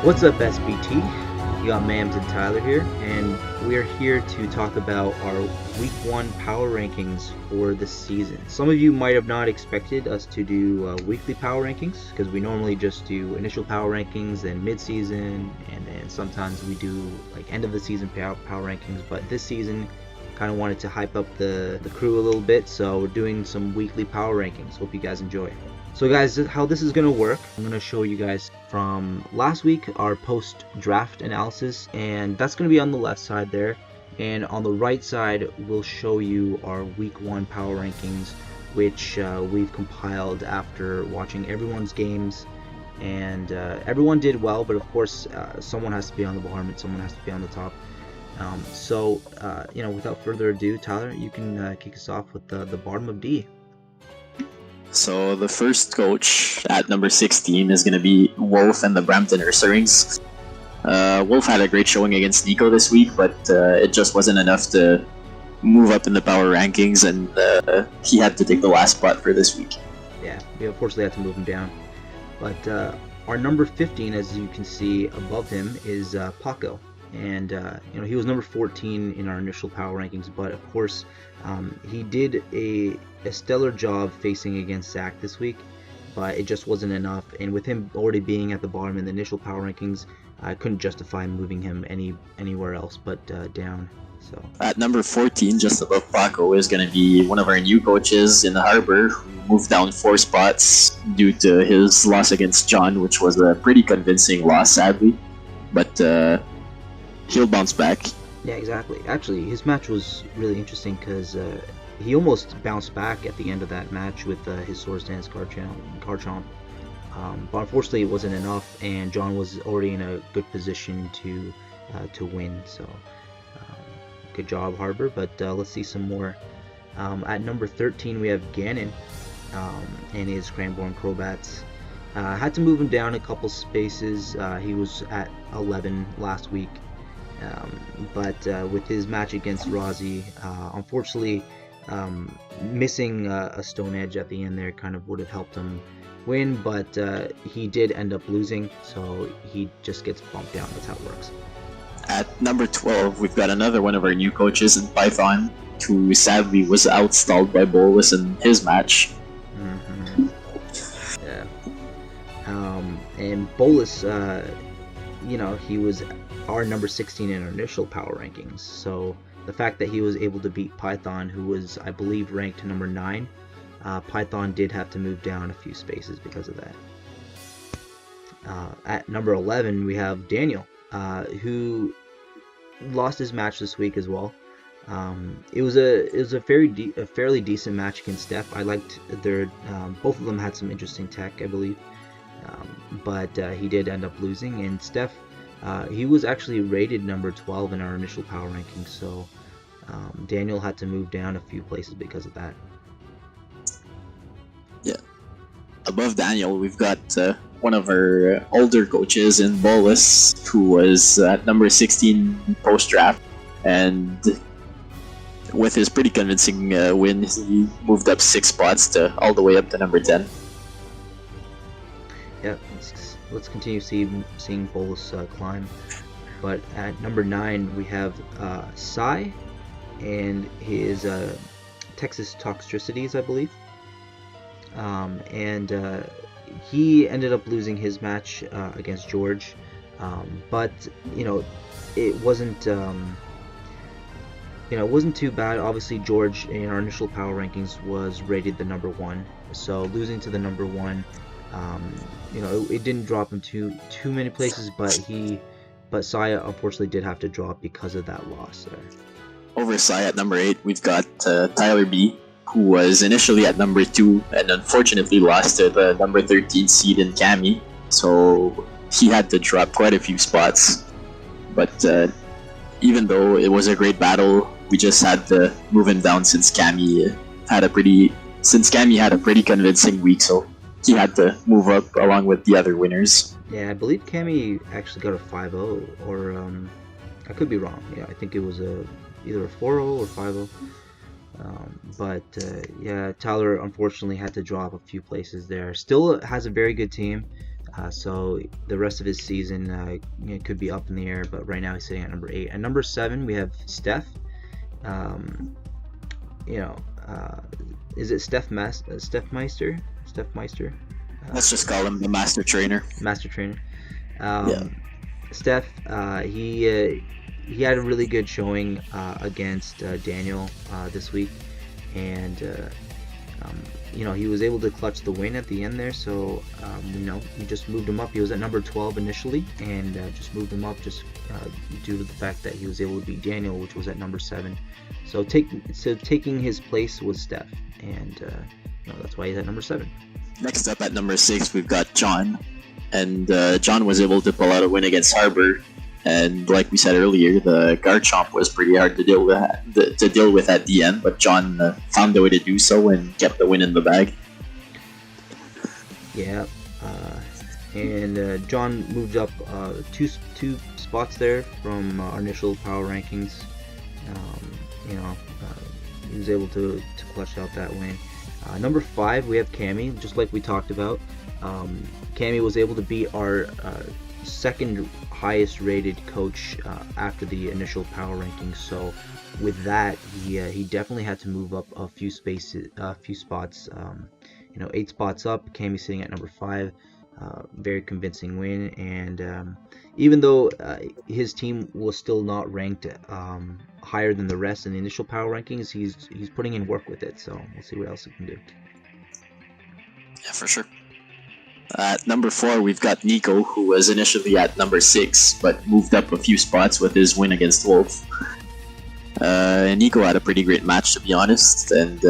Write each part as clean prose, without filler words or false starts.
What's up, SBT? You got Mams and Tyler here, and we're here to talk about our Week 1 power rankings for the season. Some of you might have not expected us to do weekly power rankings, because we normally just do initial power rankings, then mid-season, and then sometimes we do like end of the season power rankings, but this season kind of wanted to hype up the crew a little bit, so we're doing some weekly power rankings. Hope you guys enjoy. So guys, how this is going to work, I'm going to show you guys from last week our post-draft analysis, and that's going to be on the left side there, and on the right side we'll show you our week 1 power rankings, which we've compiled after watching everyone's games, and everyone did well, but of course someone has to be on the bottom and someone has to be on the top. So without further ado, Tyler, you can kick us off with the bottom of D. So the first coach at number 16 is going to be Wolf and the Brampton Ursaring. Wolf had a great showing against Nico this week, but it just wasn't enough to move up in the power rankings, and he had to take the last spot for this week. Yeah, we unfortunately had to move him down. But our number 15, as you can see above him, is Paco. And he was number 14 in our initial power rankings, but of course he did a stellar job facing against Zach this week, but it just wasn't enough, and with him already being at the bottom in the initial power rankings, I couldn't justify moving him anywhere else but down. So at number 14, just above Paco, is going to be one of our new coaches in the Harbor, who moved down 4 spots due to his loss against John, which was a pretty convincing loss, sadly, but he'll bounce back. Yeah, exactly. Actually, his match was really interesting because he almost bounced back at the end of that match with his Swords Dance card chomp. But unfortunately, it wasn't enough, and John was already in a good position to win. So, good job, Harbor. But let's see some more. At number 13, we have Gannon and his Cranborn Crobats. Had to move him down a couple spaces. He was at 11 last week. But with his match against Rozzy, unfortunately, missing a Stone Edge at the end there kind of would have helped him win, but he did end up losing, so he just gets bumped down. That's how it works. At number 12, we've got another one of our new coaches in Python, who sadly was outstalled by Bolus in his match. Mm-hmm. Yeah. And Bolus, he was our number 16 in our initial power rankings, so the fact that he was able to beat Python, who was, I believe, ranked number 9, Python did have to move down a few spaces because of that. At number 11, we have Daniel, who lost his match this week as well. It was a fairly decent match against Steph. I liked both of them had some interesting tech, I believe, but he did end up losing, and Steph, he was actually rated number 12 in our initial power rankings, so Daniel had to move down a few places because of that. Yeah. Above Daniel, we've got one of our older coaches in Bolus, who was at number 16 post-draft, and with his pretty convincing win, he moved up 6 spots to all the way up to number 10. Yeah, let's continue seeing Bolus climb. But at number 9, we have Sai and his Texas Toxtricities, I believe. And he ended up losing his match against George. But it wasn't too bad. Obviously, George in our initial power rankings was rated the number 1, so losing to the number 1, it didn't drop him too many places, but Saya unfortunately did have to drop because of that loss there. Over Saya at number 8, we've got Tyler B, who was initially at number 2 and unfortunately lost to the number 13 seed in Cami, so he had to drop quite a few spots. But even though it was a great battle, we just had to move him down since Cami had a pretty convincing week, so he had to move up along with the other winners. Yeah, I believe Cami actually got a 5-0, or I could be wrong. Yeah, I think it was either a 4-0 or 5-0. Yeah, Tyler unfortunately had to drop a few places there. Still has a very good team. So the rest of his season could be up in the air, but right now he's sitting at number 8. At number 7, we have Steph. Um, you know, is it Steph Meister? Steph Meister? Let's just call him the master trainer. Master trainer. Yeah. Steph, he had a really good showing against Daniel this week, and he was able to clutch the win at the end there. So we just moved him up. He was at number 12 initially, and just moved him up just due to the fact that he was able to beat Daniel, which was at number 7. So taking his place was Steph, and that's why he's at number 7. Next up at number 6, we've got John, and John was able to pull out a win against Harbor. And like we said earlier, the Garchomp was pretty hard to deal with at the end, but John found a way to do so and kept the win in the bag. Yeah, and John moved up two spots there from our initial power rankings. He was able to clutch out that win. Number 5, we have Cammy, just like we talked about. Cammy was able to beat our second highest rated coach after the initial power rankings. So with that, he definitely had to move up a few spots. 8 spots up. Cammy sitting at number 5. Very convincing win, and even though his team was still not ranked higher than the rest in the initial power rankings, he's putting in work with it. So we'll see what else he can do. Yeah, for sure. At number 4, we've got Nico, who was initially at number 6, but moved up a few spots with his win against Wolf. Nico had a pretty great match, to be honest, and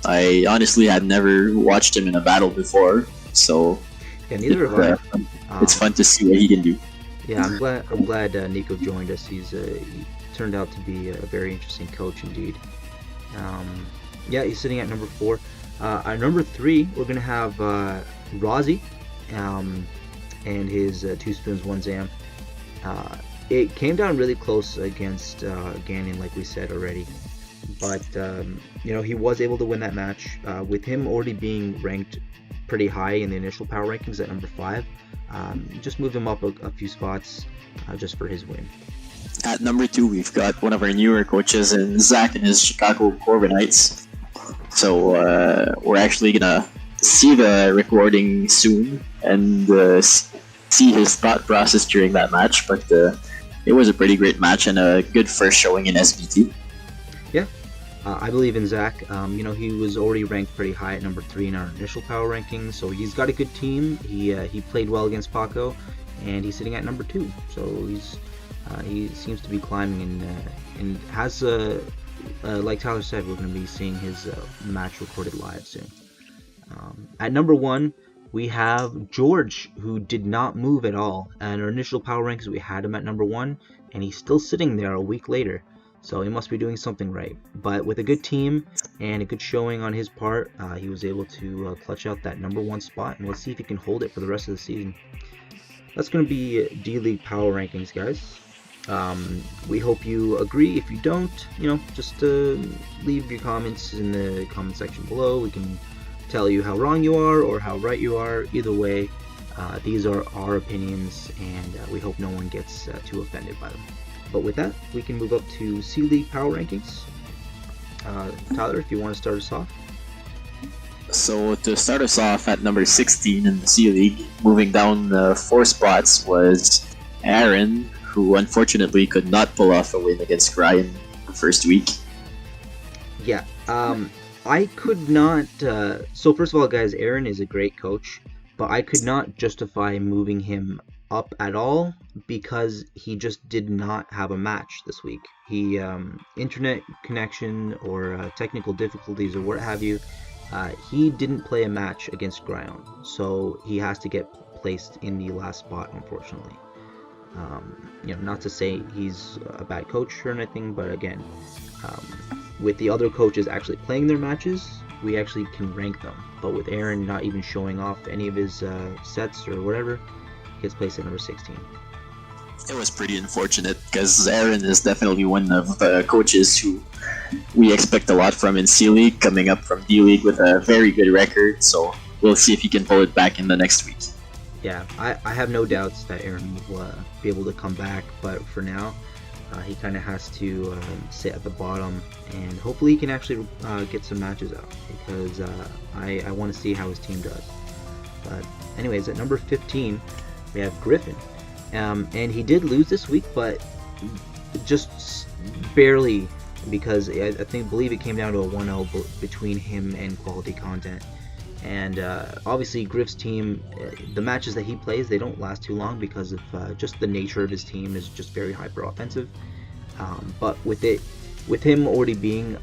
I honestly had never watched him in a battle before, so yeah, neither have I. It's fun to see what he can do. Yeah, I'm glad Nico joined us. He turned out to be a very interesting coach indeed. He's sitting at number 4. At number 3, we're gonna have Rozzy, and his 2 spoons, 1 zam. It came down really close against Ganon, like we said already, but he was able to win that match with him already being ranked pretty high in the initial power rankings at number 5. Just moved him up a few spots just for his win. At number 2, we've got one of our newer coaches, in Zach and his Chicago Corbinites. So we're actually gonna see the recording soon and see his thought process during that match. But it was a pretty great match and a good first showing in SBT. Yeah, I believe in Zach. He was already ranked pretty high at number 3 in our initial power rankings, so he's got a good team. He played well against Paco, and he's sitting at number 2. So he seems to be climbing and has like Tyler said, we're going to be seeing his match recorded live soon. At number 1, we have George, who did not move at all. And our initial power rankings, we had him at number 1, and he's still sitting there a week later. So he must be doing something right. But with a good team and a good showing on his part, he was able to clutch out that number 1 spot. And let's see if he can hold it for the rest of the season. That's going to be D-League power rankings, guys. We hope you agree. If you don't, just leave your comments in the comment section below. We can tell you how wrong you are or how right you are. Either way, these are our opinions, and we hope no one gets too offended by them. But with that, we can move up to C-League power rankings. Tyler, if you want to start us off. So to start us off at number 16 in the C-League, moving down 4 spots was Aaron, who unfortunately could not pull off a win against Ryan the first week. Yeah, I could not. So first of all, guys, Aaron is a great coach, but I could not justify moving him up at all because he just did not have a match this week. He internet connection or technical difficulties or what have you. He didn't play a match against Gryon, so he has to get placed in the last spot, unfortunately. Not to say he's a bad coach or anything, but again, with the other coaches actually playing their matches, we actually can rank them. But with Aaron not even showing off any of his sets or whatever, he gets placed at number 16. It was pretty unfortunate because Aaron is definitely one of the coaches who we expect a lot from in C-League, coming up from D-League with a very good record, so we'll see if he can pull it back in the next week. Yeah, I have no doubts that Aaron will be able to come back, but for now, he kind of has to sit at the bottom, and hopefully he can actually get some matches out because I want to see how his team does. But anyways, at number 15, we have Griffin, and he did lose this week, but just barely because I think believe it came down to a 1-0 between him and Quality Content. And obviously, Griff's team, the matches that he plays, they don't last too long because of just the nature of his team is just very hyper offensive. But with him already being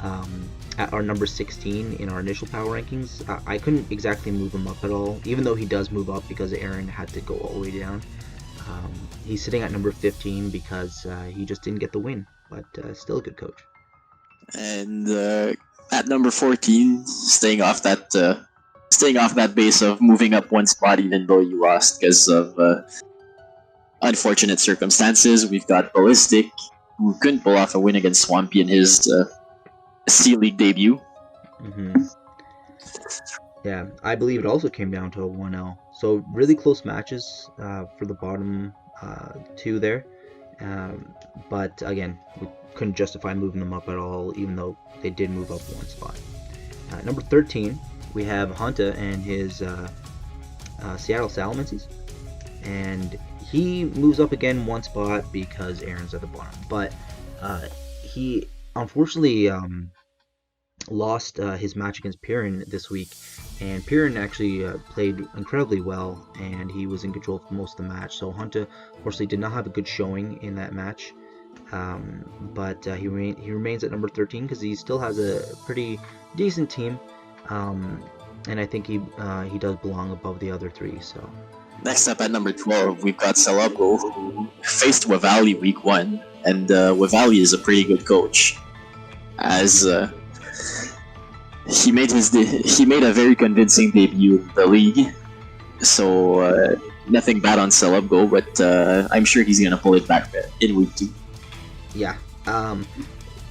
at our number 16 in our initial power rankings, I couldn't exactly move him up at all. Even though he does move up because Aaron had to go all the way down. He's sitting at number 15 because he just didn't get the win, but still a good coach. And at number 14, staying off that base of moving up one spot even though you lost because of unfortunate circumstances. We've got Ballistic, who couldn't pull off a win against Swampy in his C League debut. Mm-hmm. Yeah, I believe it also came down to a 1-0. So really close matches for the bottom two there. Um, but again, we couldn't justify moving them up at all, even though they did move up one spot. Number 13, we have Hunta and his Seattle Salamances. And he moves up again one spot because Aaron's at the bottom. But he unfortunately lost his match against Piran this week, and Piran actually played incredibly well, and he was in control for most of the match. So Hunter, unfortunately, did not have a good showing in that match, but he remains at number 13 because he still has a pretty decent team, and I think he does belong above the other three. So. Next up at number 12, we've got Celebgo, who faced Wavali week 1, and Wavali is a pretty good coach, as he made a very convincing debut in the league. So nothing bad on Celebgo, but I'm sure he's gonna pull it back in week 2. Yeah.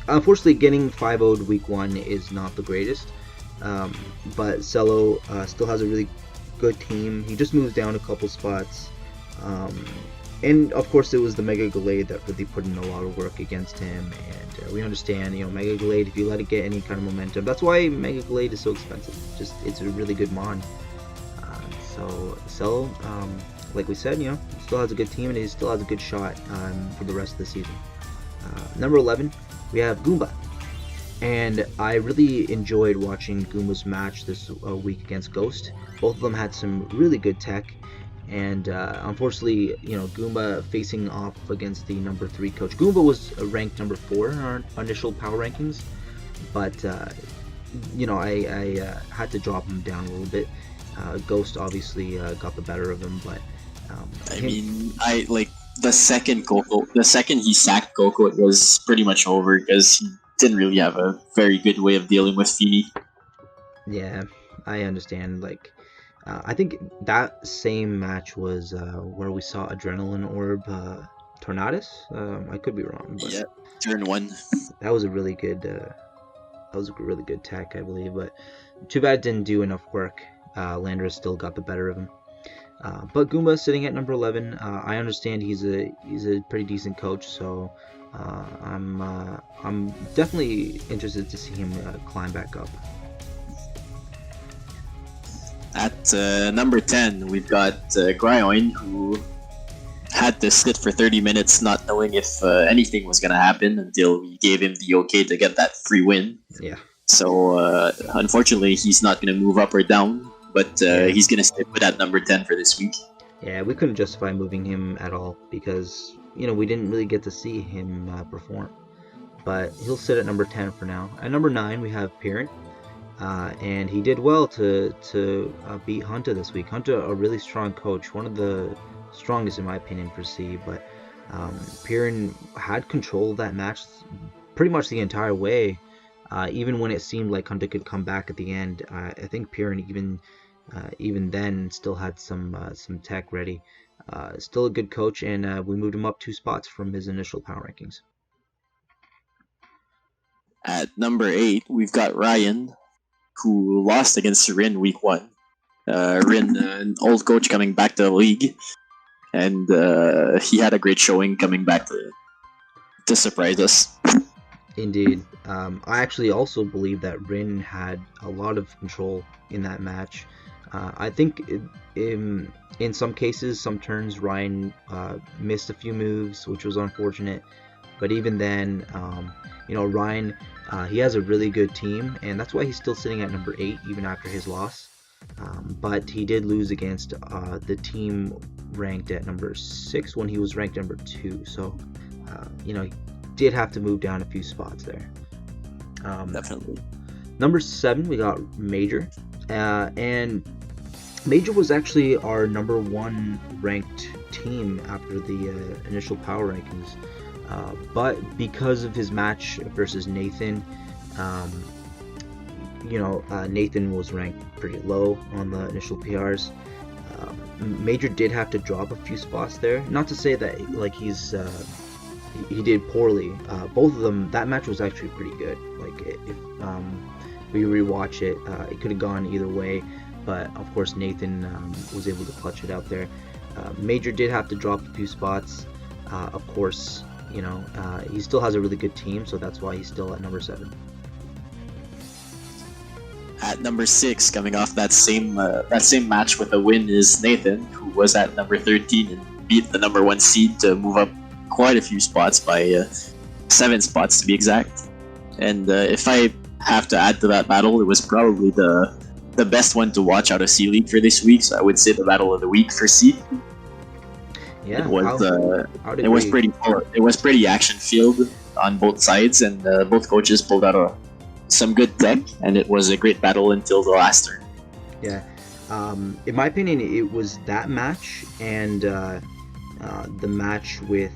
Unfortunately, getting 5-0'd week 1 is not the greatest, but Cello still has a really good team. He just moves down a couple spots. And of course, it was the Mega Gallade that really put in a lot of work against him. And we understand, Mega Gallade, if you let it get any kind of momentum, that's why Mega Gallade is so expensive. It's a really good mon. So Cello, like we said, still has a good team and he still has a good shot for the rest of the season. Number 11, we have Goomba. And I really enjoyed watching Goomba's match this week against Ghost. Both of them had some really good tech, and unfortunately, Goomba facing off against the number 3 coach. Goomba was ranked number 4 in our initial power rankings, but I had to drop him down a little bit. Ghost obviously got the better of him, but I like the second Coco. The second he sacked Coco, it was pretty much over because he didn't really have a very good way of dealing with Feeny. Yeah, I understand. I think that same match was where we saw Adrenaline Orb Tornadus. I could be wrong, but Yeah, turn 1. that was a really good. That was a really good tech, I believe. But too bad it didn't do enough work. Landra still got the better of him. But Goomba sitting at number 11. I understand he's a pretty decent coach, so I'm definitely interested to see him climb back up. At number 10, we've got Gryoin, who had to sit for 30 minutes not knowing if anything was going to happen until we gave him the okay to get that free win. Yeah. So, unfortunately, he's not going to move up or down, but he's going to stick with that number 10 for this week. Yeah, we couldn't justify moving him at all because, we didn't really get to see him perform. But he'll sit at number 10 for now. At number 9, we have Piran. And he did well to beat Hunter this week. Hunter, a really strong coach, one of the strongest in my opinion for C. But Piran had control of that match pretty much the entire way. Even when it seemed like Hunter could come back at the end, I think Piran even then still had some tech ready. Still a good coach, and we moved him up 2 spots from his initial power rankings. At number 8, we've got Ryan, who lost against Serin week 1. Rin, an old coach coming back to the league, and he had a great showing coming back to surprise us. Indeed. I actually also believe that Rin had a lot of control in that match. I think in some cases, some turns, Ryan missed a few moves, which was unfortunate. But even then, Ryan, he has a really good team, and that's why he's still sitting at number 8, even after his loss. But he did lose against the team ranked at number 6 when he was ranked number 2. So, he did have to move down a few spots there. Definitely. Number 7, we got Major. And Major was actually our number 1 ranked team after the initial power rankings. But because of his match versus Nathan, Nathan was ranked pretty low on the initial PRs. Major did have to drop a few spots there. Not to say that he did poorly. Both of them, that match was actually pretty good. Like if we rewatch it, it could have gone either way. But of course, Nathan was able to clutch it out there. Major did have to drop a few spots. Of course, he still has a really good team, so that's why he's still at number 7. At number 6, coming off that same match with a win, is Nathan, who was at number 13 and beat the number 1 seed to move up quite a few spots by 7 spots to be exact. And if I have to add to that battle, it was probably the best one to watch out of C League for this week. So I would say the battle of the week for C. Yeah, it was pretty it was pretty action filled on both sides, and both coaches pulled out some good tech, and it was a great battle until the last turn. Yeah, in my opinion, it was that match and the match with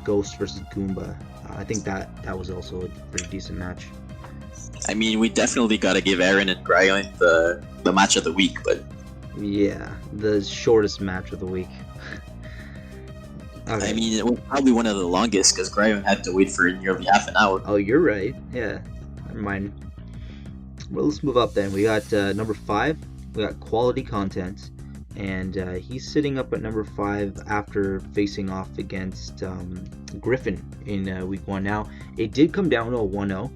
Ghost versus Goomba. I think that was also a pretty decent match. I mean, we definitely got to give Aaron and Brian the match of the week, but yeah, the shortest match of the week. Okay. I mean, it was probably one of the longest because Graham had to wait for nearly half an hour. Oh, you're right. Yeah, never mind. Well, let's move up then. We got number 5. We got Quality Content, and he's sitting up at number 5 after facing off against Griffin in week 1. Now, it did come down to a 1-0,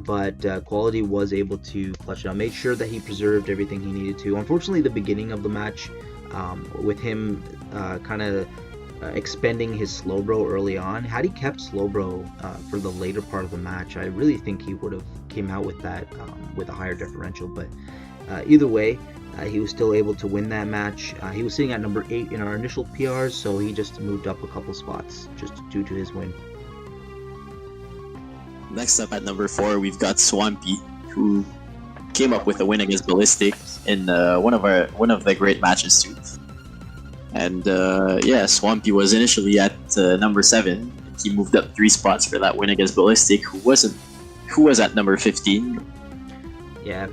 but Quality was able to clutch it out. Made sure that he preserved everything he needed to. Unfortunately, the beginning of the match, with him kind of expending his Slowbro early on. Had he kept Slowbro for the later part of the match, I really think he would have came out with that with a higher differential. But either way, he was still able to win that match. He was sitting at number 8 in our initial PRs, so he just moved up a couple spots just due to his win. Next up at number 4, we've got Swampy, who came up with a win against Ballistic in one of the great matches too. And Swampy was initially at number 7. He moved up 3 spots for that win against Ballistic, who was at number 15. Yeah,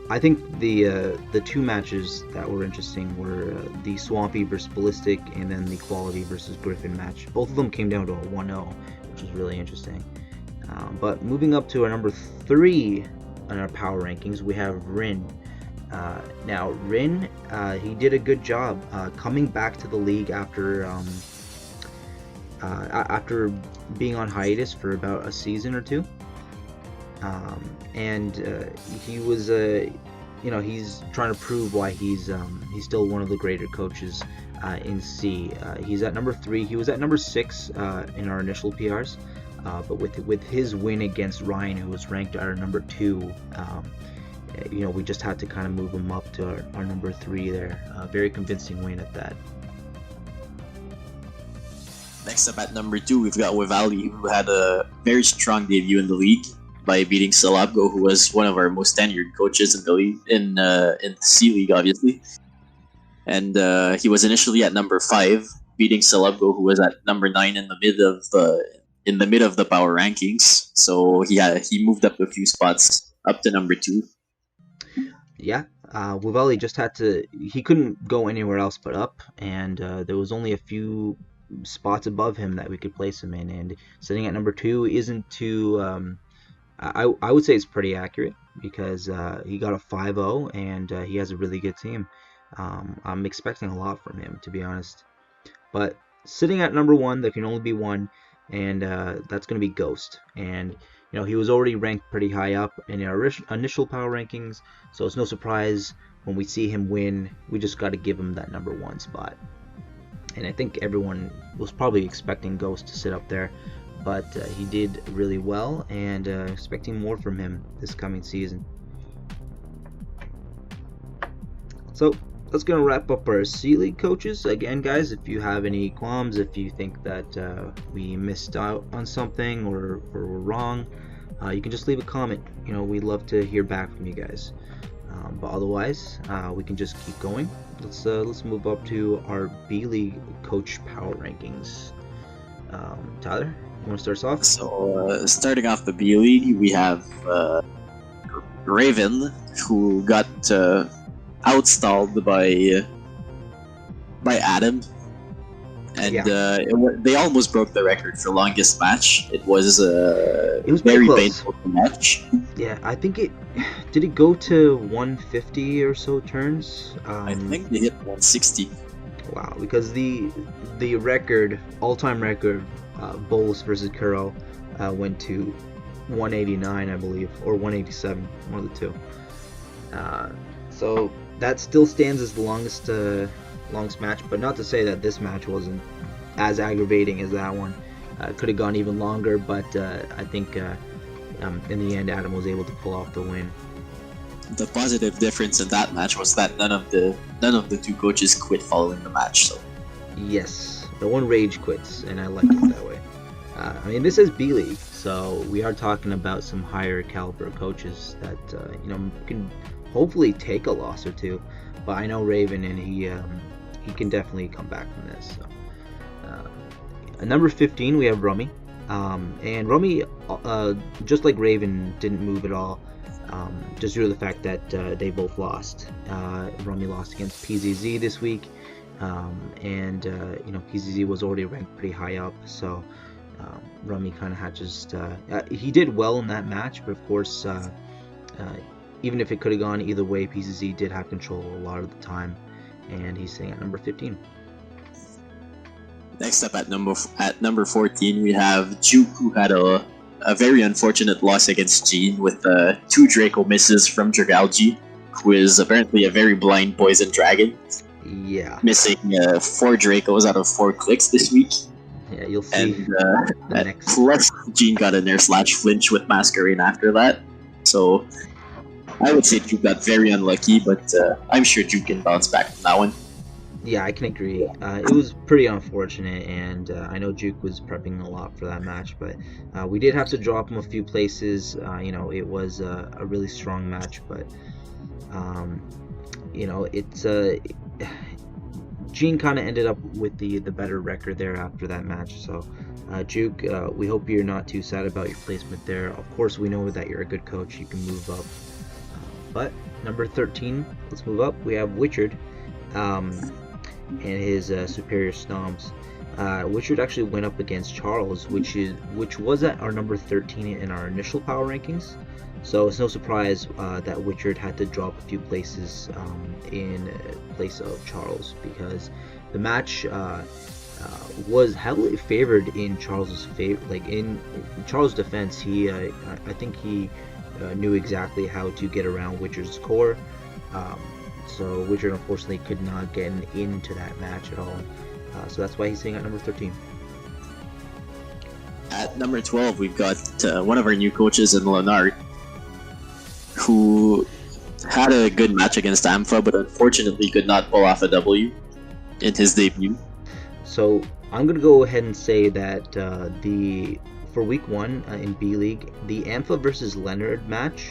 I think the 2 matches that were interesting were the Swampy versus Ballistic, and then the Quality versus Griffin match. Both of them came down to a 1-0, which was really interesting. But moving up to our number 3 on our power rankings, we have Rin. Now, Rin, he did a good job coming back to the league after being on hiatus for about a season or 2. He was, he's trying to prove why he's still one of the greater coaches in C. He's at number 3. He was at number 6 in our initial PRs, but with his win against Ryan, who was ranked at our number 2. We just had to kind of move him up to our number 3 there. Very convincing win at that. Next up at number 2, we've got Wivali, who had a very strong debut in the league by beating Salabgo, who was one of our most tenured coaches in the league, in the C League, obviously. And he was initially at number 5, beating Salabgo, who was at number 9 in the mid of the power rankings. So he moved up a few spots up to number 2. Yeah, Wivali just had to. He couldn't go anywhere else but up, and there was only a few spots above him that we could place him in. And sitting at number 2 isn't too. I would say it's pretty accurate. because he got a 5-0 and he has a really good team. I'm expecting a lot from him, to be honest. But sitting at number one, there can only be one, and that's going to be Ghost. And he was already ranked pretty high up in our initial power rankings, so it's no surprise when we see him win. We just got to give him that number one spot. And I think everyone was probably expecting Ghost to sit up there, but he did really well, and expecting more from him this coming season. So that's going to wrap up our C-League coaches. Again, guys, if you have any qualms, if you think that we missed out on something or were wrong, you can just leave a comment. We'd love to hear back from you guys. But otherwise, we can just keep going. Let's move up to our B-League coach power rankings. Tyler, you want to start us off? So, starting off the B League, we have Raven, who got outstalled by Adam, and they almost broke the record for longest match. It was very painful match. Yeah, I think did it go to 150 or so turns? I think they hit 160. Wow, because the record, all-time record, Bolas versus Kuro went to 189, I believe, or 187, one of the two. So that still stands as the longest match, but not to say that this match wasn't as aggravating as that one. Could have gone even longer, but I think in the end, Adam was able to pull off the win. The positive difference in that match was that none of the two coaches quit following the match. So yes, the one rage quits, and I like it that way. I mean, this is B League, so we are talking about some higher caliber coaches that can hopefully take a loss or two. But I know Raven, and he can definitely come back from this. So. At number 15, we have Rummy. And Rummy, just like Raven, didn't move at all. Just due to the fact that they both lost. Rummy lost against PZZ this week, and PZZ was already ranked pretty high up, so Rummy kind of had just he did well in that match, but of course, even if it could have gone either way, PZZ did have control a lot of the time, and he's sitting at number 15. Next up at number 14, we have Juke, who had a very unfortunate loss against Gene with 2 Draco misses from Dragalgi, who is apparently a very blind poison dragon. Yeah. Missing 4 Dracos out of 4 clicks this week. Yeah, you'll see. And plus, Gene got a Nair/flinch with Masquerade after that. So I would say Juke got very unlucky, but I'm sure Juke can bounce back from that one. Yeah, I can agree. It was pretty unfortunate, and I know Juke was prepping a lot for that match, but we did have to drop him a few places. It was a really strong match, but it's Gene kind of ended up with the better record there after that match. So Juke, we hope you're not too sad about your placement there. Of course, we know that you're a good coach. You can move up. But number 13, let's move up. We have Witchard. And his superior Snoms. Witchard actually went up against Charles, which was at our number 13 in our initial power rankings. So it's no surprise that Witchard had to drop a few places in place of Charles, because the match was heavily favored in Charles's favor. Like in Charles' defense, I think he knew exactly how to get around Witchard's core. So Witchard unfortunately could not get into that match at all. So that's why he's sitting at number 13. At number 12, we've got one of our new coaches in Leonard, who had a good match against Ampha, but unfortunately could not pull off a W in his debut. So I'm going to go ahead and say that for week 1 in B League, the Ampha versus Leonard match,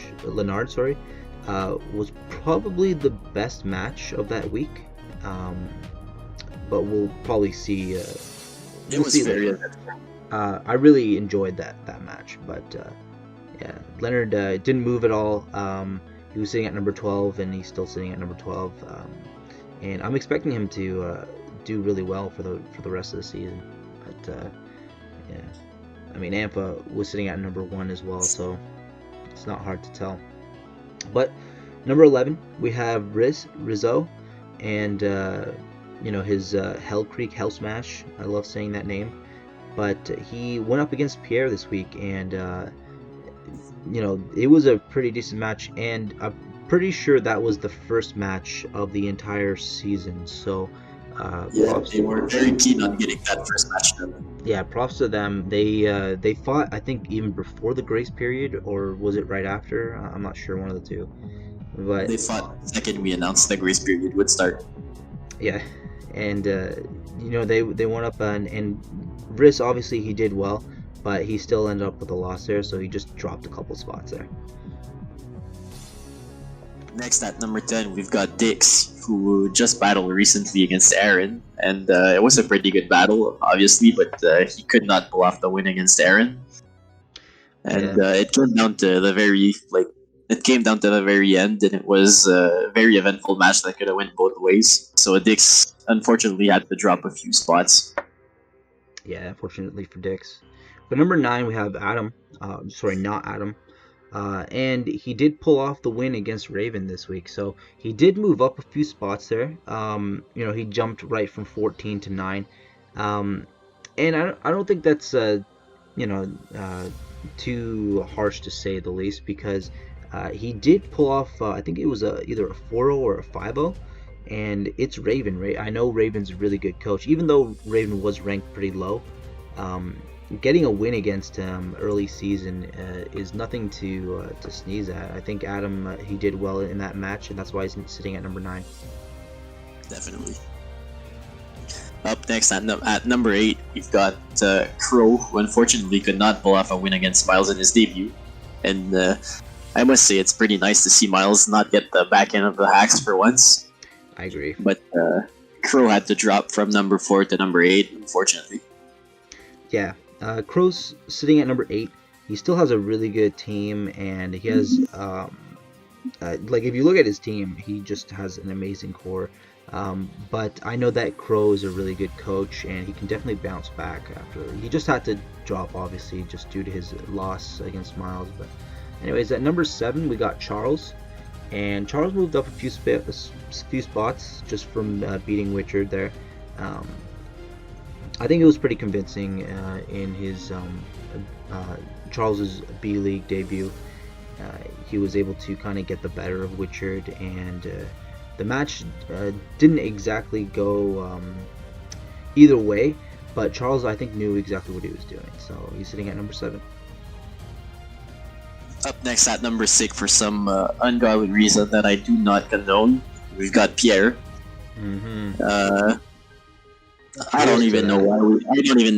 was probably the best match of that week, but we'll probably see. It was very good. I really enjoyed that match, but yeah, Leonard didn't move at all. He was sitting at number 12, and he's still sitting at number 12. And I'm expecting him to do really well for the rest of the season. But yeah, I mean, Ampha was sitting at number 1 as well, so it's not hard to tell. But number 11, we have Rizzo, and his Hell Creek Hell Smash. I love saying that name. But he went up against Pierre this week, and it was a pretty decent match, and I'm pretty sure that was the first match of the entire season. So They were very keen on getting that first match done. Yeah, props to them. They fought, I think, even before the grace period, or was it right after? I'm not sure, one of the two. But they fought the second we announced the grace period would start. Yeah, and they went up, and Briss, obviously he did well, but he still ended up with a loss there, so he just dropped a couple spots there. Next at number 10, we've got Dix, who just battled recently against Aaron, and it was a pretty good battle, obviously, but he could not pull off the win against Aaron. And it came down to the very end, and it was a very eventful match that could have went both ways. So Dix unfortunately had to drop a few spots. Yeah, unfortunately for Dix. But number 9, we have Adam. Not Adam. And he did pull off the win against Raven this week, so he did move up a few spots there. He jumped right from 14 to 9, and I don't think that's too harsh to say the least, because he did pull off I think it was either a 4-0 or a 5-0, and it's Raven, right? I know Raven's a really good coach, even though Raven was ranked pretty low. Getting a win against him early season is nothing to sneeze at. I think Adam, he did well in that match, and that's why he's sitting at number 9. Definitely. Up next at number 8, we've got Crow, who unfortunately could not pull off a win against Miles in his debut. And I must say, it's pretty nice to see Miles not get the back end of the hacks for once. I agree. But Crow had to drop from number 4 to number 8, unfortunately. Yeah. Crow's sitting at number 8. He still has a really good team, and he has if you look at his team, he just has an amazing core. But I know that Crow is a really good coach, and he can definitely bounce back after. He just had to drop, obviously, just due to his loss against Miles. But anyways, at number 7, we got Charles, and Charles moved up a few spots just from beating Witchard there. I think it was pretty convincing in his Charles's B League debut. He was able to kind of get the better of Witchard, and the match didn't exactly go either way, but Charles, I think, knew exactly what he was doing, so he's sitting at number 7. Up next at number 6, for some ungodly reason that I do not condone, we've got Pierre. Mm-hmm. I don't even know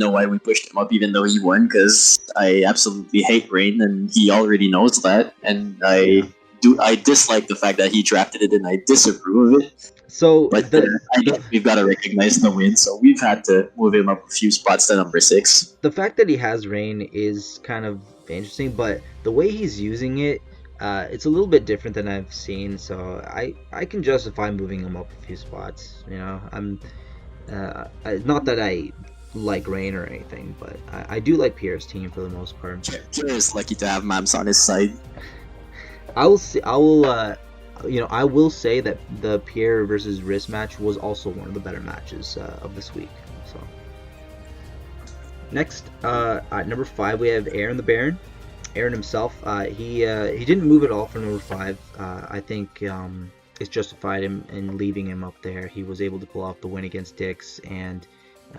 why we pushed him up, even though he won, because I absolutely hate Rain, and he already knows that, and I dislike the fact that he drafted it, and I disapprove of it. So, but I guess we've got to recognize the win, so we've had to move him up a few spots to number 6. The fact that he has Rain is kind of interesting, but the way he's using it, it's a little bit different than I've seen, so I can justify moving him up a few spots. I'm not that I like Rain or anything, but I do like Pierre's team for the most part. Pierre is lucky to have Mams on his side. I will say that the Pierre versus Riz match was also one of the better matches of this week. So next, at number 5, we have Aaron the Baron. Aaron himself, he didn't move at all from number 5. I think it's justified him in leaving him up there. He was able to pull off the win against Dix, and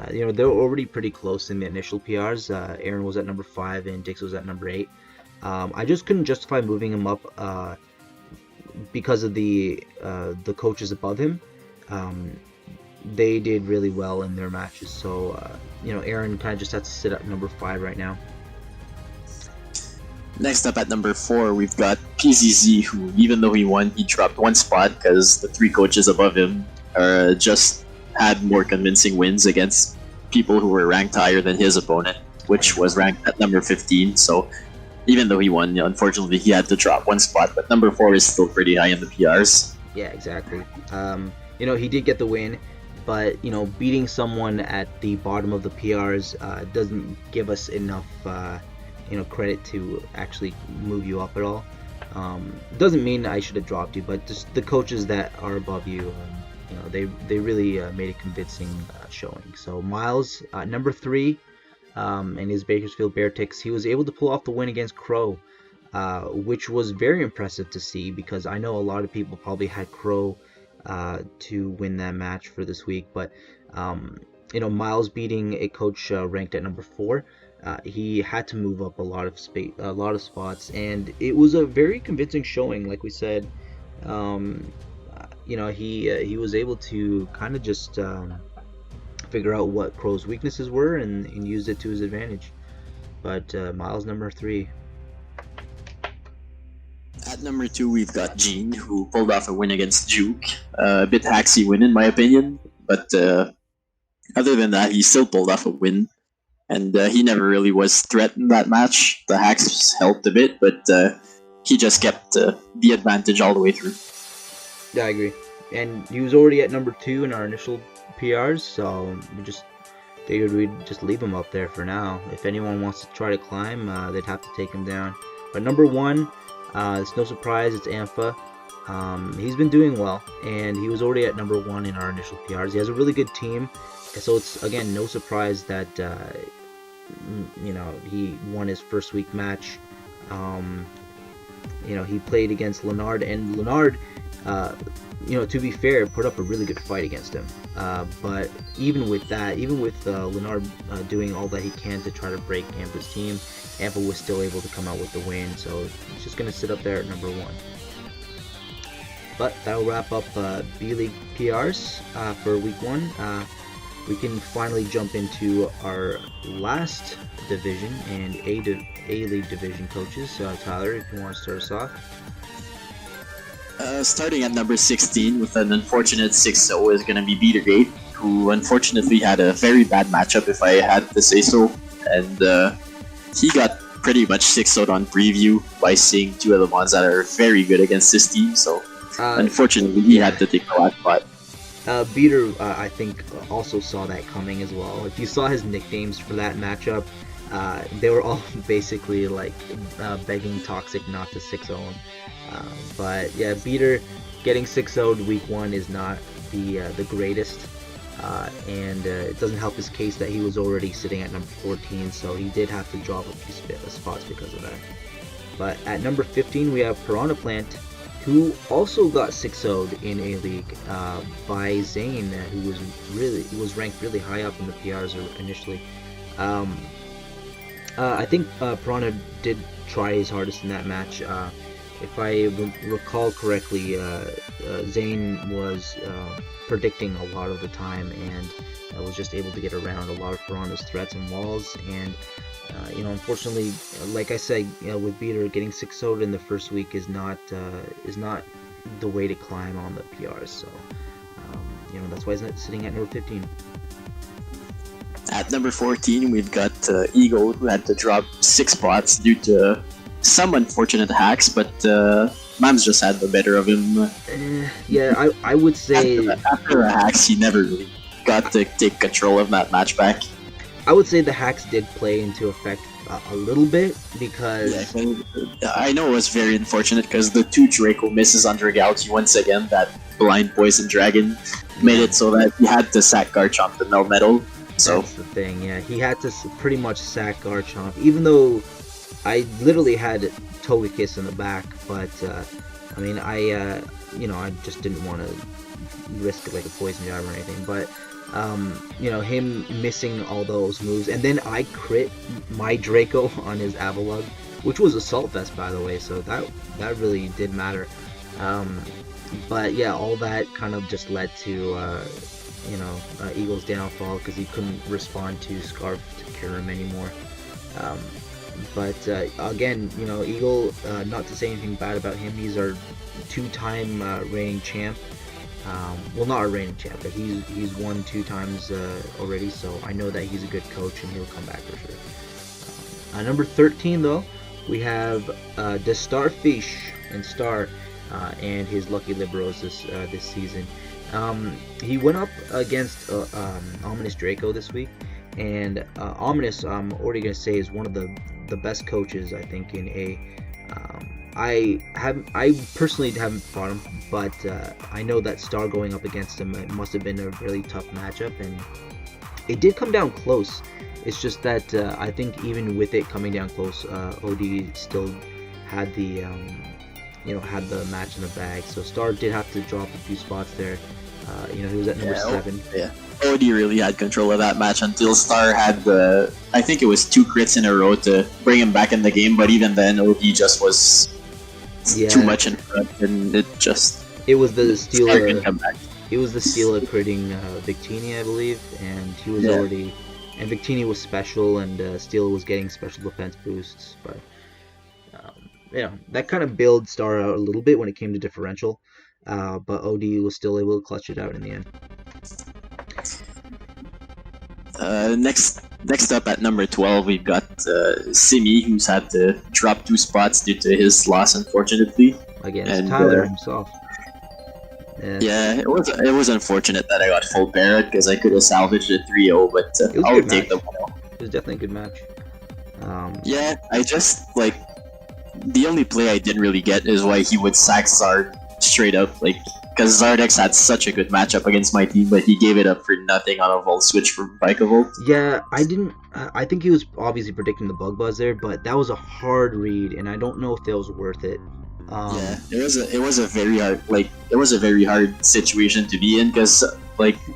they were already pretty close in the initial PRs. Aaron was at number 5 and Dix was at number 8. I just couldn't justify moving him up because of the coaches above him. They did really well in their matches, so Aaron kind of just has to sit at number 5 right now. Next up at number 4, we've got PZZ, who, even though he won, he dropped 1 spot because the 3 coaches above him just had more convincing wins against people who were ranked higher than his opponent, which was ranked at number 15. So even though he won, unfortunately, he had to drop 1 spot, but number 4 is still pretty high in the PRs. Yeah, exactly. He did get the win, but beating someone at the bottom of the PRs doesn't give us enough credit to actually move you up at all. Doesn't mean I should have dropped you, but just the coaches that are above you, they really made a convincing showing. So Miles, number 3, in his Bakersfield Beartics, he was able to pull off the win against Crow, which was very impressive to see, because I know a lot of people probably had Crow to win that match for this week, but Miles beating a coach ranked at number 4. He had to move up a lot of spots, and it was a very convincing showing. Like we said, he was able to kind of just figure out what Crow's weaknesses were and use it to his advantage. But Miles, number 3. At number 2, we've got Gene, who pulled off a win against Duke. A bit hacksy win, in my opinion, but other than that, he still pulled off a win. And he never really was threatened that match. The hacks helped a bit, but he just kept the advantage all the way through. Yeah, I agree. And he was already at number 2 in our initial PRs, so we just figured we'd just leave him up there for now. If anyone wants to try to climb, they'd have to take him down. But number 1, it's no surprise, it's Ampha. He's been doing well, and he was already at number 1 in our initial PRs. He has a really good team, so it's, again, no surprise that he won his first week match. He played against Leonard, and Leonard, to be fair, put up a really good fight against him. But even with that, Leonard doing all that he can to try to break Ampha's team, Ampha was still able to come out with the win, so he's just going to sit up there at number 1. But that'll wrap up B-League PRs for week 1. We can finally jump into our last division and A-League division coaches. Tyler, if you want to start us off. Starting at number 16 with an unfortunate 6-0 is going to be Beatergate, who unfortunately had a very bad matchup, if I had to say so. And he got pretty much 6-0'd on preview by seeing 2 of the ones that are very good against this team. So unfortunately, he had to take the last spot. Beater, I think, also saw that coming as well. If you saw his nicknames for that matchup, they were all basically like begging Toxic not to 6-0 him. But yeah, Beater getting 6-0'd week 1 is not the greatest, and it doesn't help his case that he was already sitting at number 14, so he did have to drop a few spots because of that. But at number 15, we have Piranha Plant, who also got 6-0'd in A-League by Zane, who was ranked really high up in the PRs initially. I think Piranha did try his hardest in that match. If I recall correctly, Zane was predicting a lot of the time, and was just able to get around a lot of Piranha's threats and walls. And unfortunately, like I said, with Beater, getting 6-0'd in the first week is not the way to climb on the PRs. So that's why he's not sitting at number 15. At number 14, we've got Eagle, who had to drop 6 spots due to some unfortunate hacks, but Mams just had the better of him. Yeah, I would say after the hacks, he never really got to take control of that match back. I would say the hacks did play into effect a little bit, because I know it was very unfortunate because the 2 Draco misses on Dragouti once again. That blind poison dragon made it so that he had to sack Garchomp the Melmetal. So that's the thing. Yeah, he had to pretty much sack Garchomp, even though I literally had Togekiss in the back. But I just didn't want to risk like a poison jab or anything. But him missing all those moves, and then I crit my Draco on his Avalugg, which was Assault Vest, by the way, so that really did matter. But yeah, all that kind of just led to Eagle's downfall, because he couldn't respond to Scarf to cure him anymore. But again, Eagle, not to say anything bad about him, he's our 2-time reigning champ. Well, not a reigning champ, but he's won 2 times already, so I know that he's a good coach and he'll come back for sure. Number 13, though, we have the Starfish and Star and his Lucky Liberos this season. He went up against Ominous Draco this week, and Ominous, I'm already going to say, is one of the best coaches, I think, in A. I personally haven't fought him, but I know that Star going up against him, it must have been a really tough matchup, and it did come down close. It's just that I think even with it coming down close, OD still had the had the match in the bag. So Star did have to drop a few spots there. He was at number 7. Yeah. OD really had control of that match until Star had I think it was 2 crits in a row to bring him back in the game, but even then OD just was too much in front, and it was the steal. Star couldn't come back. It was the steal of critting Victini, I believe, and he was already. And Victini was special, and Steel was getting special defense boosts, but that kind of bailed Star out a little bit when it came to differential. But OD was still able to clutch it out in the end. Next up at number 12, we've got Simi, who's had to drop 2 spots due to his loss, unfortunately. Against Tyler himself. Yeah, it was unfortunate that I got full Barrett because I could have salvaged a 3-0, but I'll take the 1-0. It was definitely a good match. Yeah, I just the only play I didn't really get is why he would sack Zard straight up, because Zardex had such a good matchup against my team, but he gave it up for nothing on a Volt switch from Vikavolt. Yeah, I think he was obviously predicting the bug buzz there, but that was a hard read, and I don't know if that was worth it. Yeah, it was a very hard situation to be in, because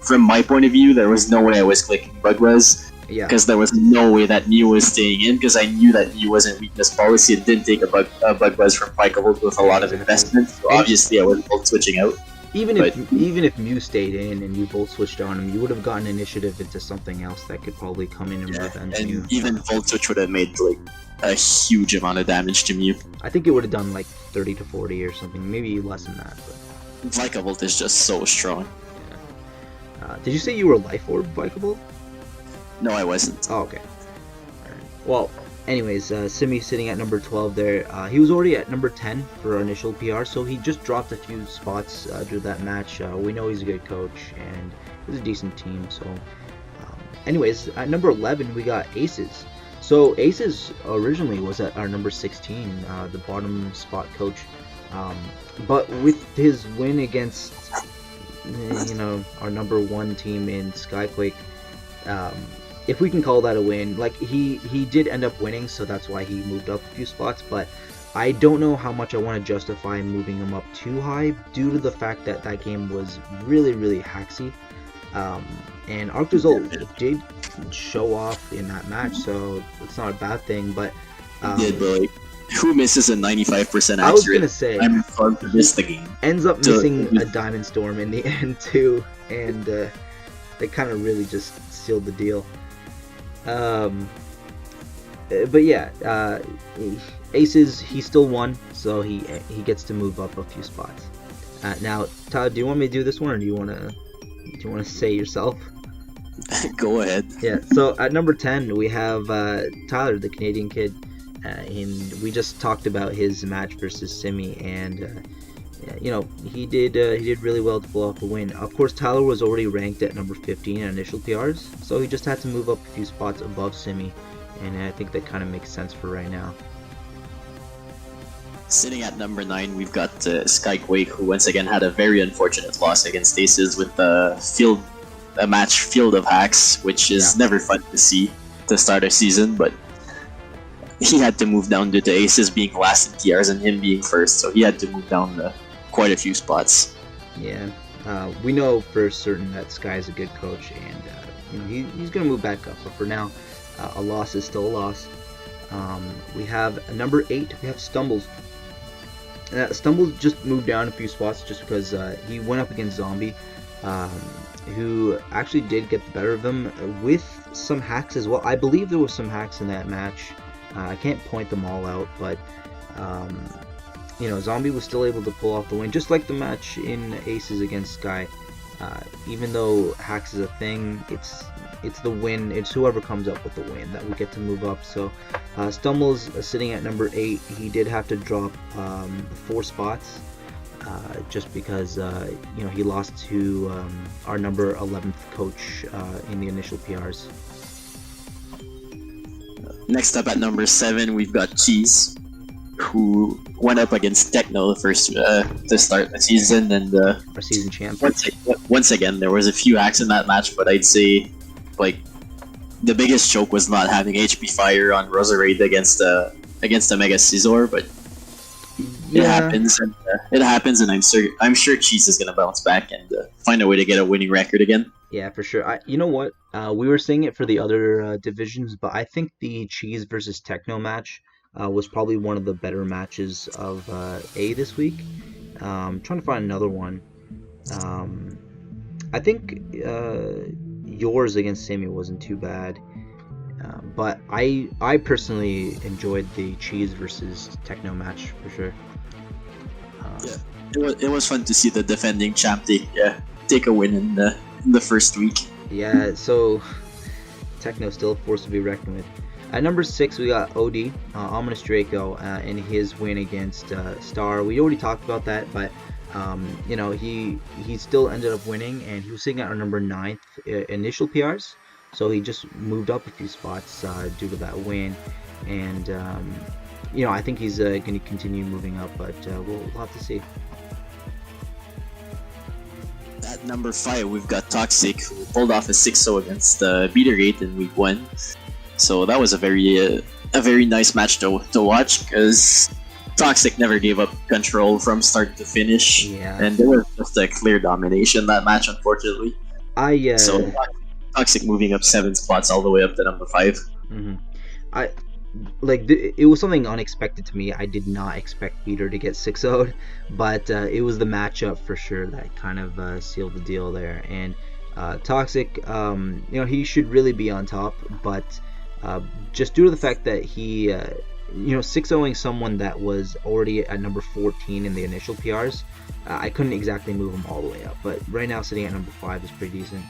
from my point of view, there was no way I was clicking bug buzz. Yeah. Because there was no way that Mew was staying in, because I knew that Mew wasn't weakness policy. It didn't take a bug buzz from Vikavolt with a lot of investment. So obviously, I was both switching out. Even if Mew stayed in and you both switched on him, you would have gotten initiative into something else that could probably come in and revenge Mew. And even Volt Switch would have made a huge amount of damage to Mew. I think it would have done 30 to 40 or something, maybe less than that. But Vikavolt is just so strong. Yeah. Did you say you were Life Orb Vikavolt? No, I wasn't. Oh, okay. Alright. Well, anyways, Simi sitting at number 12 there. He was already at number 10 for our initial PR, so he just dropped a few spots through that match. We know he's a good coach, and it was a decent team. So, anyways, at number 11, we got Aces. So, Aces originally was at our number 16, the bottom spot coach. But with his win against, our number 1 team in Skyquake, if we can call that a win, he did end up winning, so that's why he moved up a few spots, but I don't know how much I want to justify moving him up too high due to the fact that that game was really, really hacksy. And Arctozol did show off in that match, so it's not a bad thing, but who misses a 95% accurate? I was gonna say, I'm fun to miss the game. Ends up missing a Diamond Storm in the end too, and they kind of really just sealed the deal. But yeah, Aces, he still won, so he gets to move up a few spots. Now, Todd, do you want me to do this one, or do you want to say yourself? Go ahead. Yeah. So at number 10, we have Tyler, the Canadian kid, and we just talked about his match versus Simi, and he did really well to pull off a win. Of course, Tyler was already ranked at number 15 in initial PRs, so he just had to move up a few spots above Simi, and I think that kind of makes sense for right now. Sitting at number 9, we've got Skyquake, who once again had a very unfortunate loss against Aces with a match Field of Hacks, which is never fun to see to start a season, but he had to move down due to Aces being last in TRs and him being first, so he had to move down quite a few spots. Yeah, we know for certain that Sky is a good coach, and he's going to move back up, but for now, a loss is still a loss. We have number 8, we have Stumbles. Stumbles just moved down a few spots just because he went up against Zombie, who actually did get the better of him with some hacks as well. I believe there was some hacks in that match. I can't point them all out, but Zombie was still able to pull off the win, just like the match in Aces against Sky. Even though hacks is a thing, it's the win. It's whoever comes up with the win that we get to move up. So Stumbles sitting at number 8. He did have to drop 4 spots just because he lost to our number 11th coach in the initial PRs. Next up at number 7, we've got Cheese, who went up against Techno the first to start the season, and Our season champ. once again there was a few hacks in that match, but I'd say like the biggest choke was not having HP Fire on Roserade against a Mega Scizor, but it happens, and I'm sure Cheese is gonna bounce back and find a way to get a winning record again. Yeah, for sure. You know what? We were saying it for the other divisions, but I think the Cheese versus Techno match was probably one of the better matches of A this week. Trying to find another one. I think yours against Sammy wasn't too bad, but I personally enjoyed the Cheese versus Techno match for sure. Yeah, it was fun to see the defending champ take a win in the first week. Yeah, so Techno still a force to be reckoned with. At number 6, we got OD, Ominous Draco, in his win against Star. We already talked about that, but you know, he still ended up winning, and he was sitting at our number 9th initial PRs. So he just moved up a few spots due to that win, and you know, I think he's going to continue moving up, but we'll have to see. At number 5, we've got Toxic, who pulled off a 6-0 against Beatergate in week 1. So that was a very nice match to watch, because Toxic never gave up control from start to finish, and there was just a clear domination that match, unfortunately. So Toxic moving up 7 spots all the way up to number 5. Mm-hmm. It was something unexpected to me. I did not expect Beater to get 6-0'd, but it was the matchup for sure that kind of sealed the deal there. And Toxic, you know, he should really be on top, but just due to the fact that he, you know, 6-0ing someone that was already at number 14 in the initial PRs, I couldn't exactly move him all the way up. But right now, sitting at number 5 is pretty decent.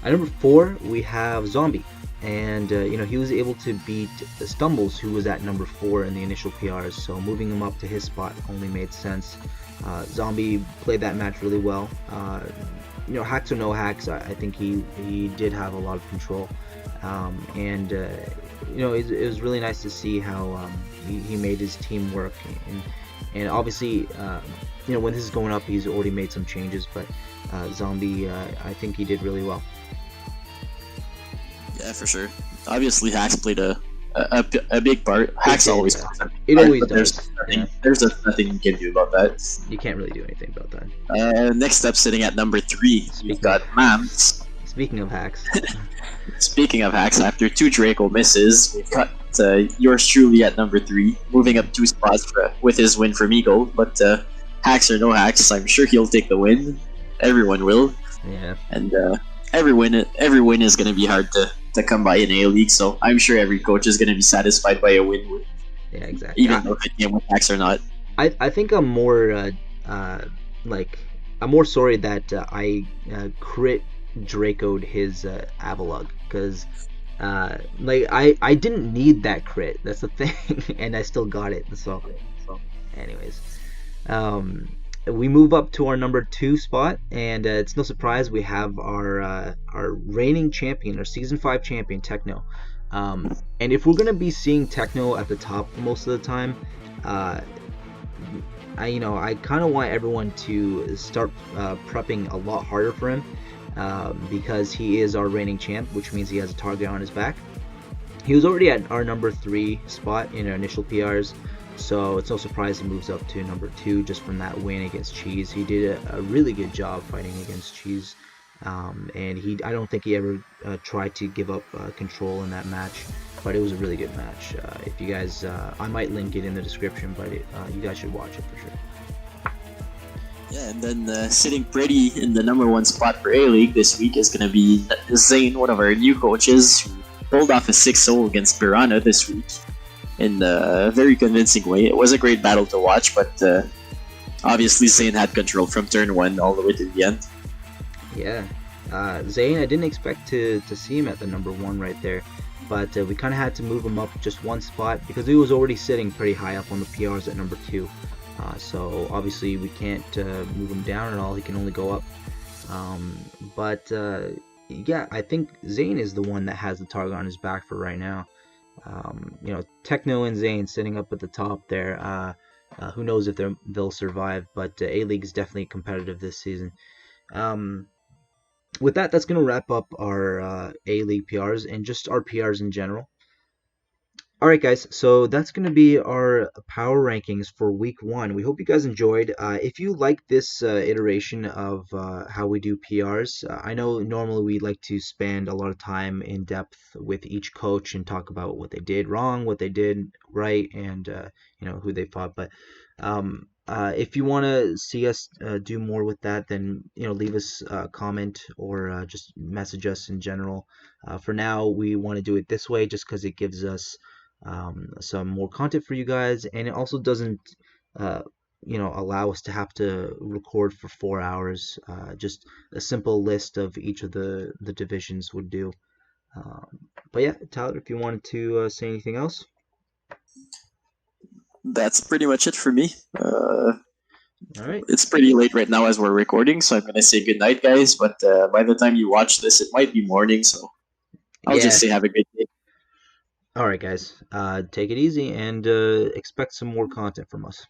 At number 4, we have Zombie. And you know, he was able to beat Stumbles, who was at number 4 in the initial PRs, so moving him up to his spot only made sense. Zombie played that match really well. You know, hacks or no hacks, I think he did have a lot of control, and you know, it was really nice to see how he made his team work, and obviously, you know, when this is going up, he's already made some changes, but Zombie, I think he did really well. Yeah, for sure. Obviously, hacks played a big part. Hacks always plays a big it part, always but does. There's just nothing you can do about that. You can't really do anything about that. Next up, sitting at number 3, we've got Mams. Speaking of hacks. Speaking of hacks, after 2 Draco misses, we've got yours truly at number 3, moving up 2 spots with his win from Eagle. But hacks or no hacks, I'm sure he'll take the win. Everyone will. Yeah. And every win is going to be hard to come by in A-League, so I'm sure every coach is going to be satisfied by a win. Yeah, exactly. Even though it came with hacks or not. I think I'm more I'm more sorry that I crit Draco'd his Avalugg, because like I didn't need that crit. That's the thing, and I still got it. So anyways, we move up to our number 2 spot, and it's no surprise we have our reigning champion, our season 5 champion, Techno. And if we're gonna be seeing Techno at the top most of the time, I kind of want everyone to start prepping a lot harder for him, because he is our reigning champ, which means he has a target on his back. He was already at our number 3 spot in our initial PRs, so it's no surprise he moves up to number 2 just from that win against Cheese. He did a really good job fighting against Cheese, and I don't think he ever tried to give up control in that match, but it was a really good match. If you guys, I might link it in the description, but you guys should watch it for sure. Yeah, and then sitting pretty in the number 1 spot for A-League this week is going to be Zane, one of our new coaches, who pulled off a 6-0 against Piranha this week in a very convincing way. It was a great battle to watch, but obviously Zane had control from turn 1 all the way to the end. Yeah, Zane, I didn't expect to see him at the number 1 right there, but we kind of had to move him up just 1 spot because he was already sitting pretty high up on the PRs at number 2. So obviously we can't move him down at all. He can only go up. But yeah, I think Zane is the one that has the target on his back for right now. Techno and Zane sitting up at the top there. Who knows if they'll survive? But A League is definitely competitive this season. Um, with that, that's going to wrap up our A League PRs and just our PRs in general. All right, guys. So that's going to be our power rankings for week one. We hope you guys enjoyed. If you like this iteration of how we do PRs, I know normally we like to spend a lot of time in depth with each coach and talk about what they did wrong, what they did right, and who they fought. But if you want to see us do more with that, then leave us a comment or just message us in general. For now, we want to do it this way just because it gives us some more content for you guys, and it also doesn't, uh, allow us to have to record for 4 hours. Just a simple list of each of the divisions would do. But yeah, Tyler, if you wanted to say anything else. That's pretty much it for me. All right. It's pretty late right now as we're recording, so I'm gonna say good night, guys. But by the time you watch this, it might be morning, so I'll just Yeah. say have a great day. All right, guys. Take it easy and expect some more content from us.